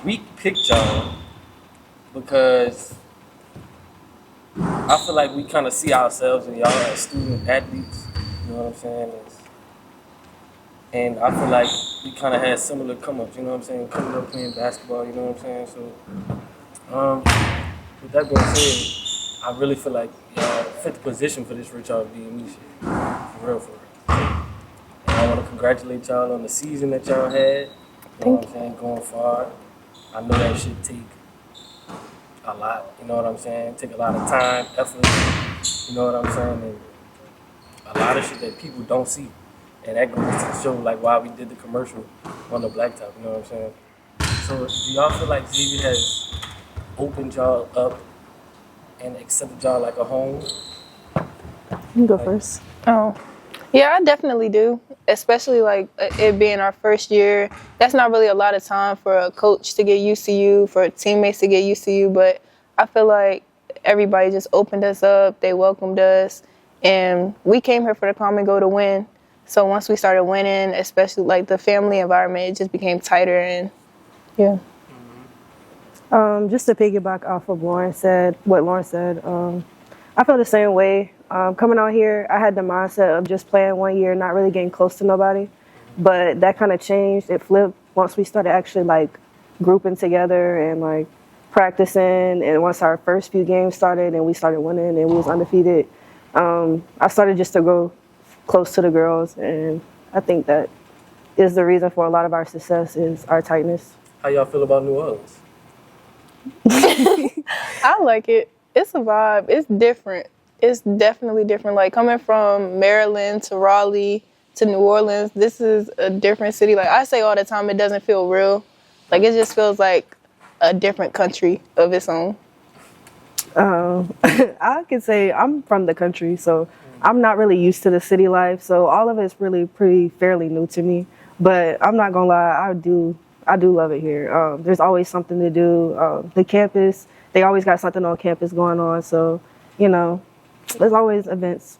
We picked y'all because I feel like we kind of see ourselves in y'all as student athletes. You know what I'm saying? And I feel like we kind of had similar come-ups. You know what I'm saying? Coming up playing basketball. You know what I'm saying? So, with that being said, I really feel like y'all fit the position for this Rich Y'all DME shit. For real, for real. And I want to congratulate y'all on the season that y'all had. You know what I'm saying? Going far. I know that shit take a lot. You know what I'm saying? Take a lot of time, effort. You know what I'm saying? And a lot of shit that people don't see. And that goes to show like why we did the commercial on the blacktop. You know what I'm saying? So do y'all feel like Xavier has opened y'all up and accepted y'all like a home? You can go first. Oh, yeah, I definitely do. Especially like it being our first year. That's not really a lot of time for a coach to get used to you, for teammates to get used to you. But I feel like everybody just opened us up. They welcomed us. And we came here for the common goal to win. So once we started winning, especially like the family environment, it just became tighter. And yeah. Just to piggyback off of what Lauren said, I feel the same way. Coming out here, I had the mindset of just playing 1 year, not really getting close to nobody. But that kind of changed. It flipped once we started actually like grouping together and like practicing. And once our first few games started and we started winning and we was undefeated, I started just to go close to the girls. And I think that is the reason for a lot of our success is our tightness. How y'all feel about New Orleans? I like it. It's a vibe. It's different. It's definitely different. Like coming from Maryland to Raleigh to New Orleans, this is a different city. Like I say all the time, it doesn't feel real. Like it just feels like a different country of its own. I could say I'm from the country, so I'm not really used to the city life. So all of it's really fairly new to me. But I'm not gonna lie, I do love it here. There's always something to do. The campus, they always got something on campus going on. So, you know, there's always events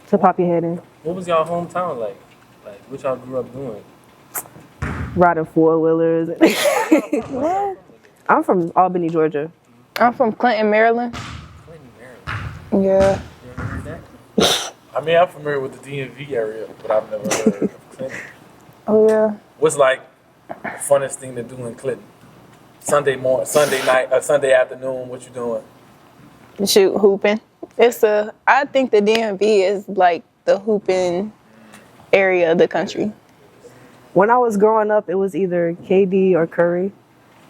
to pop your head in. What was y'all hometown like? Like, what y'all grew up doing? Riding four-wheelers. What? I'm from Albany, Georgia. I'm from Clinton, Maryland. Clinton, Maryland. Yeah. You ever heard that? I mean, I'm familiar with the DMV area, but I've never heard of Clinton. Oh yeah. What's like the funnest thing to do in Clinton? Sunday morning, Sunday night, Sunday afternoon. What you doing? Shoot, hooping. I think the DMV is like the hooping area of the country. When I was growing up, it was either KD or Curry.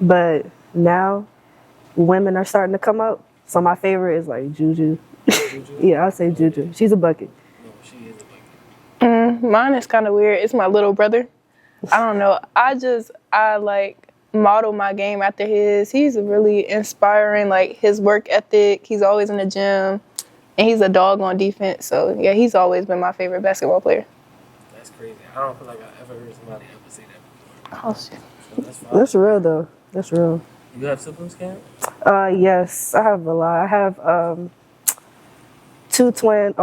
But now, women are starting to come up. So my favorite is like Juju. Juju? Yeah, I'll say Juju. She's a bucket. No, she is a bucket. Mine is kind of weird. It's my little brother. I don't know. I like model my game after his. He's really inspiring, like his work ethic. He's always in the gym, and he's a dog on defense. So yeah, he's always been my favorite basketball player. That's crazy. I don't feel like I ever heard somebody ever say that before. Oh shit. So that's fine. That's real though. That's real. You have siblings, Cam? Yes, I have a lot. I have two twin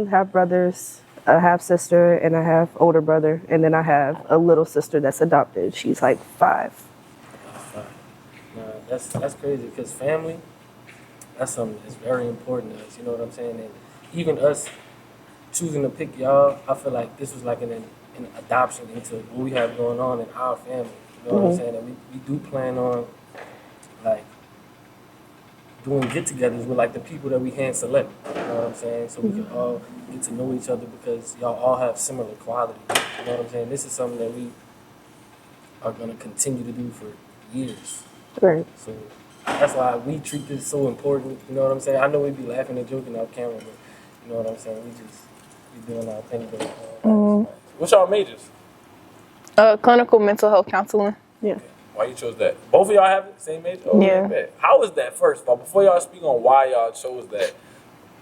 half brothers, a half sister, and a half older brother, and then I have a little sister that's adopted. She's like 5. Nah, that's crazy because family, that's something that's very important to us. You know what I'm saying? And even us choosing to pick y'all, I feel like this was like an adoption into what we have going on in our family. You know what I'm saying? And we do plan on like doing get-togethers with like the people that we hand select. You know what I'm saying? So we can all get to know each other because y'all all have similar qualities. You know what I'm saying? This is something that we are gonna continue to do for years. Right. So that's why we treat this so important. You know what I'm saying? I know we be laughing and joking off camera, but you know what I'm saying? We doing our thing. But, What's y'all majors? Clinical mental health counseling. Yeah. Why you chose that? Both of y'all have the same major? Oh, Yeah. bet. How was that first of all? Before y'all speak on why y'all chose that,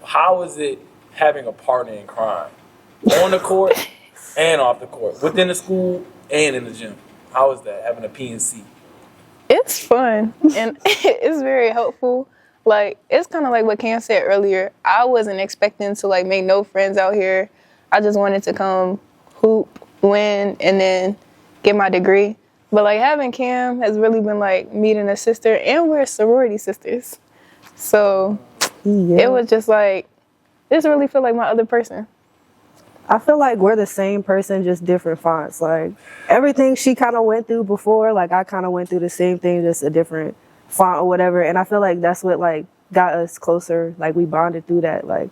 how is it having a partner in crime? On the court and off the court. Within the school and in the gym. How is that, having a PNC? It's fun and it's very helpful. Like it's kind of like what Cam said earlier. I wasn't expecting to like make no friends out here. I just wanted to come hoop, win, and then get my degree. But like having Cam has really been like meeting a sister, and we're sorority sisters. So it was just like, this really feel like my other person. I feel like we're the same person, just different fonts. Like everything she kind of went through before, like I kind of went through the same thing, just a different font or whatever. And I feel like that's what like got us closer. Like we bonded through that. Like,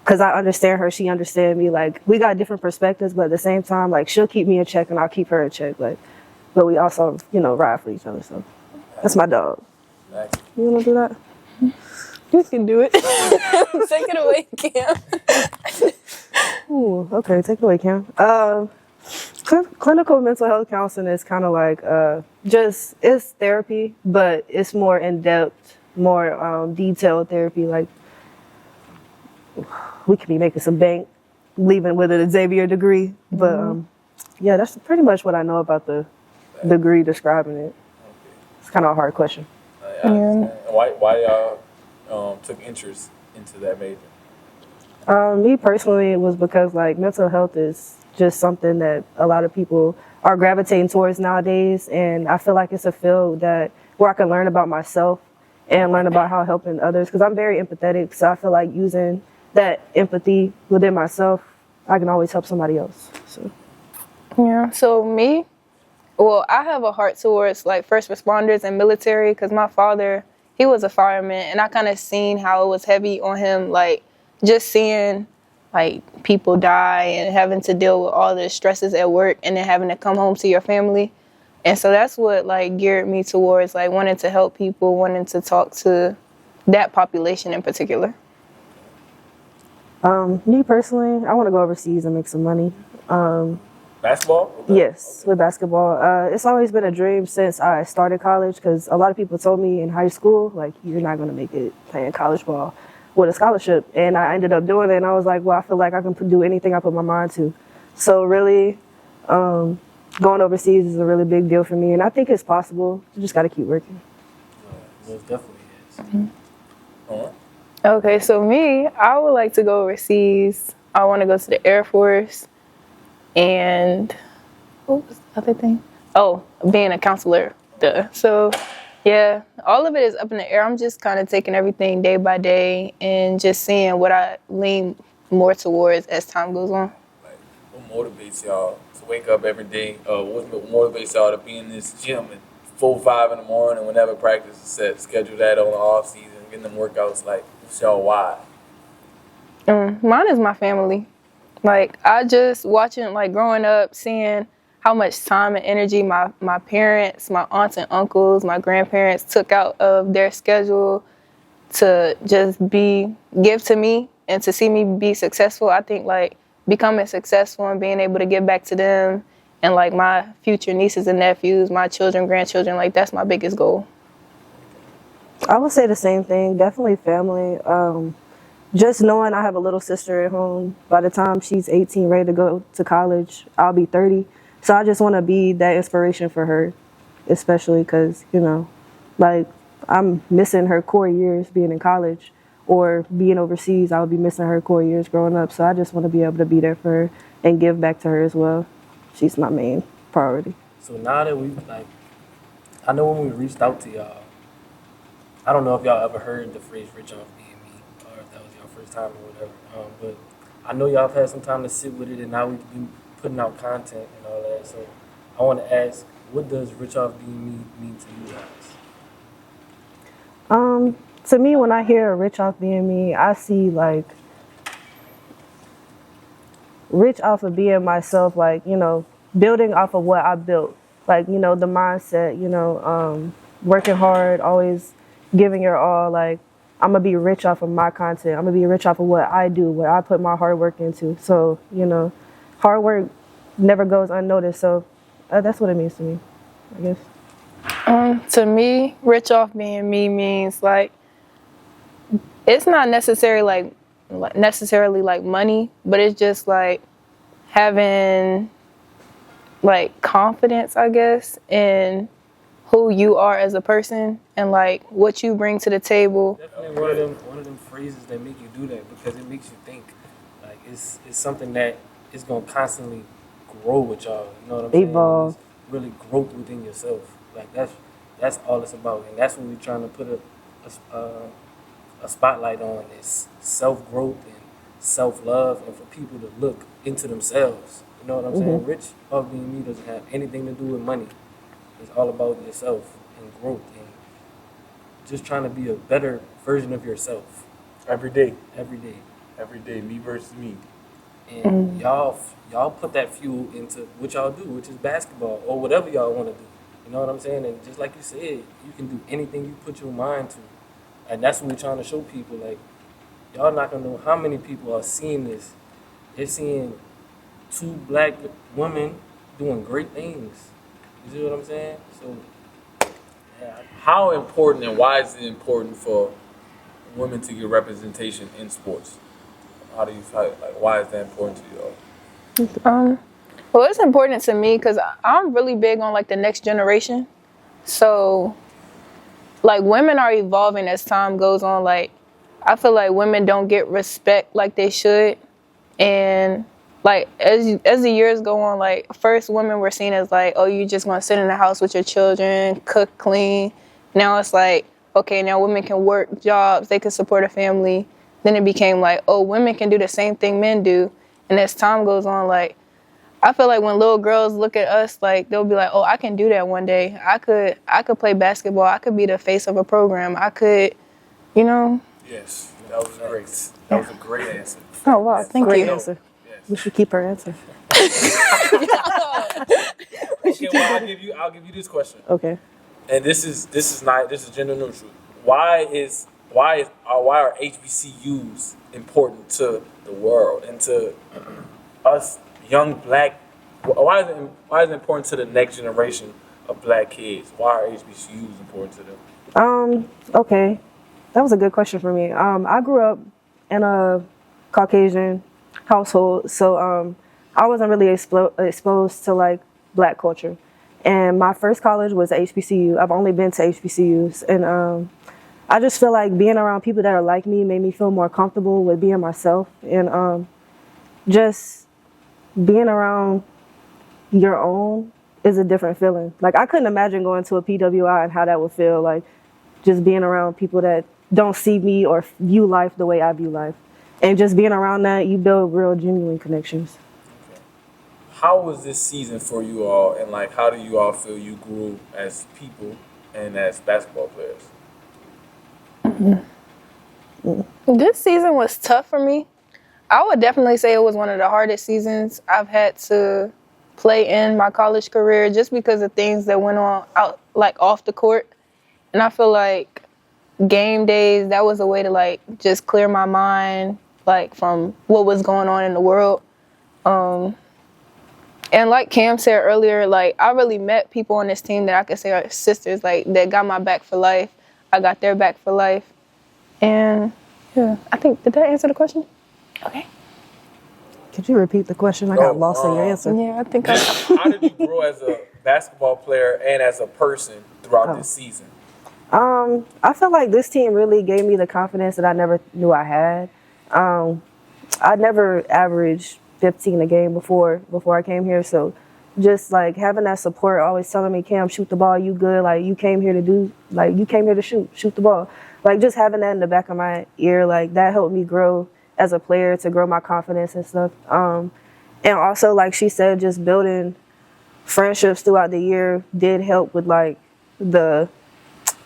cause I understand her, she understands me. Like we got different perspectives, but at the same time, like she'll keep me in check and I'll keep her in check. Like, but we also, you know, ride for each other. So that's my dog. Nice. You wanna do that? You can do it. Take it away, Cam. Ooh, okay, take it away, Cam. Clinical mental health counseling is kind of like just, it's therapy, but it's more in-depth, more detailed therapy. Like, we could be making some bank, leaving with a Xavier degree, but yeah, that's pretty much what I know about the degree describing it. It's kind of a hard question. I understand. Why y'all took interest into that major? Me personally, it was because like mental health is just something that a lot of people are gravitating towards nowadays, and I feel like it's a field that where I can learn about myself and learn about how helping others, because I'm very empathetic, so I feel like using that empathy within myself, I can always help somebody else. So Yeah, so me, well, I have a heart towards like first responders and military, because my father, he was a fireman, and I kind of seen how it was heavy on him, like just seeing like people die and having to deal with all the stresses at work and then having to come home to your family. And so that's what like geared me towards like wanting to help people, wanting to talk to that population in particular. me personally, I want to go overseas and make some money. Basketball? Yes, with basketball. It's always been a dream since I started college, because a lot of people told me in high school, like, you're not going to make it playing college ball with a scholarship. And I ended up doing it, and I was like, well, I feel like I can do anything I put my mind to. So really, going overseas is a really big deal for me, and I think it's possible. You just got to keep working. Yeah, it definitely is. Alright. Okay, so me, I would like to go overseas. I want to go to the Air Force. And what was the other thing? Oh, being a counselor. Duh. So, yeah, all of it is up in the air. I'm just kind of taking everything day by day and just seeing what I lean more towards as time goes on. Like, what motivates y'all to wake up every day? What motivates y'all to be in this gym at 4, 5 in the morning whenever practice is set? Schedule that on the off season, getting them workouts. Like, what's y'all why? Mine is my family. Like, I just watching, like, growing up, seeing how much time and energy my parents, my aunts and uncles, my grandparents took out of their schedule to just give to me and to see me be successful. I think, like, becoming successful and being able to give back to them and, like, my future nieces and nephews, my children, grandchildren, like, that's my biggest goal. I would say the same thing. Definitely family. Just knowing I have a little sister at home. By the time she's 18, ready to go to college, I'll be 30. So I just want to be that inspiration for her, especially because, you know, like, I'm missing her core years being in college, or being overseas. I would be missing her core years growing up. So I just want to be able to be there for her and give back to her as well. She's my main priority. So now that we I know when we reached out to y'all, I don't know if y'all ever heard the phrase "rich off being me," or if that was your first time or whatever. But I know y'all have had some time to sit with it, and now we've been putting out content and all that. So I want to ask, what does "rich off being me" mean to you guys? To me, when I hear rich off being me, I see like rich off of being myself, like, you know, building off of what I built. Like, you know, the mindset, you know, working hard, always giving your all. Like, I'm going to be rich off of my content. I'm going to be rich off of what I do, what I put my hard work into. So, you know, hard work never goes unnoticed. So that's what it means to me, I guess. To me, rich off being me means like, it's not necessarily like money, but it's just like having like confidence, I guess, in who you are as a person and like what you bring to the table. Definitely one of them phrases that make you do that, because it makes you think. Like, it's something that is gonna constantly grow with y'all. You know what I'm saying? Evolve. really growth within yourself. Like that's all it's about, and that's what we're trying to put a spotlight on is self growth and self love, and for people to look into themselves. You know what I'm saying? Rich of being me doesn't have anything to do with money. It's all about yourself and growth and just trying to be a better version of yourself Every day. every day. Every day. Me versus me. And y'all put that fuel into what y'all do, which is basketball or whatever y'all want to do. You know what I'm saying? And just like you said, you can do anything you put your mind to. And that's what we're trying to show people. Like, y'all not going to know how many people are seeing this. They're seeing 2 black women doing great things. You see what I'm saying? So, yeah. How important and why is it important for women to get representation in sports? How do you feel? Like, why is that important to you all? Well, it's important to me because I'm really big on like the next generation. So, like, women are evolving as time goes on. Like, I feel like women don't get respect like they should, and like as the years go on, like first women were seen as like, oh, you just gonna sit in the house with your children, cook, clean. Now it's like, okay, now women can work jobs, they can support a family. Then it became like, oh, women can do the same thing men do. And as time goes on, like I feel like when little girls look at us, like they'll be like, oh, I can do that one day. I could play basketball. I could be the face of a program. I could, you know. Yes, that was great. That was a great answer. Oh wow, thank Great you. answer. Yes. We should keep her answer. Okay, well, I'll give you this question. Okay. And this is gender neutral. Why are HBCUs important to the world and to us young black? Why is it important to the next generation of black kids? Why are HBCUs important to them? Okay. That was a good question for me. I grew up in a Caucasian household, so I wasn't really exposed to like black culture. And my first college was HBCU. I've only been to HBCUs, and I just feel like being around people that are like me made me feel more comfortable with being myself, and just being around your own is a different feeling. Like I couldn't imagine going to a PWI and how that would feel, like just being around people that don't see me or view life the way I view life. And just being around that, you build real genuine connections. Okay. How was this season for you all, and like how do you all feel you grew as people and as basketball players? This season was tough for me. I would definitely say it was one of the hardest seasons I've had to play in my college career, just because of things that went on out like off the court. And I feel like game days, that was a way to like just clear my mind like from what was going on in the world. And like Cam said earlier, like I really met people on this team that I could say are sisters, like that got my back for life. I got their back for life. And yeah, I think, did that answer the question? Okay. Could you repeat the question? I got lost in your answer. Yeah, I think How did you grow as a basketball player and as a person throughout this season? I feel like this team really gave me the confidence that I never knew I had. I never averaged 15 a game before I came here, so just like having that support, always telling me, Cam, shoot the ball, you good, like you came here to shoot the ball. Like just having that in the back of my ear, like that helped me grow as a player, to grow my confidence and stuff. And also, like she said, just building friendships throughout the year did help with like the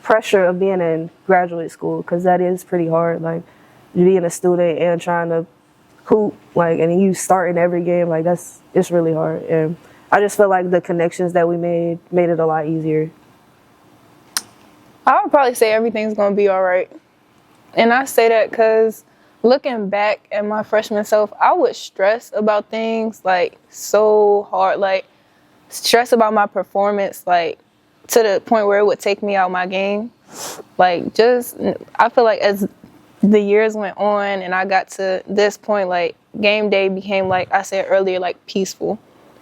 pressure of being in graduate school, because that is pretty hard, like being a student and trying to hoop, like, and you starting every game, like it's really hard. And I just feel like the connections that we made it a lot easier. I would probably say everything's going to be all right. And I say that because looking back at my freshman self, I would stress about things like so hard, like stress about my performance, like to the point where it would take me out my game. Like just, I feel like as the years went on and I got to this point, like game day became, like I said earlier, like peaceful.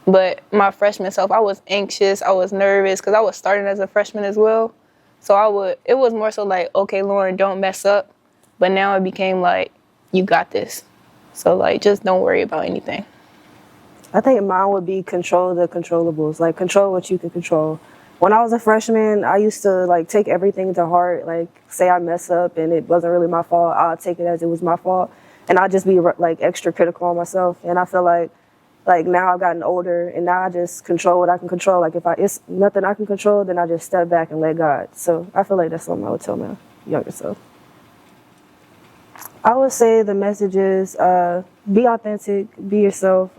But my freshman self, I was anxious, I was nervous because I was starting as a freshman as well. So it was more so like, okay, Lauren, don't mess up. But now it became like, you got this. So like, just don't worry about anything. I think mine would be control the controllables, like control what you can control. When I was a freshman, I used to like take everything to heart. Like say I mess up and it wasn't really my fault, I'll take it as it was my fault, and I'll just be like extra critical on myself. And I feel like now I've gotten older, and now I just control what I can control. Like if it's nothing I can control, then I just step back and let God. So I feel like that's something I would tell my younger self. I would say the message is be authentic, be yourself.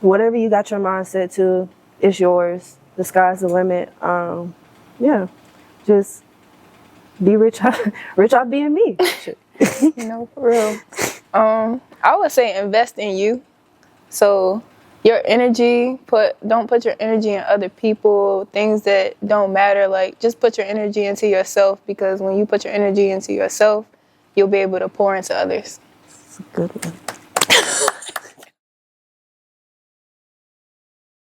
Whatever you got your mindset to, it's yours. The sky's the limit. Yeah, just be rich off being me. No, for real. I would say invest in you. So your energy, don't put your energy in other people, things that don't matter. Like just put your energy into yourself, because when you put your energy into yourself, you'll be able to pour into others. That's a good one.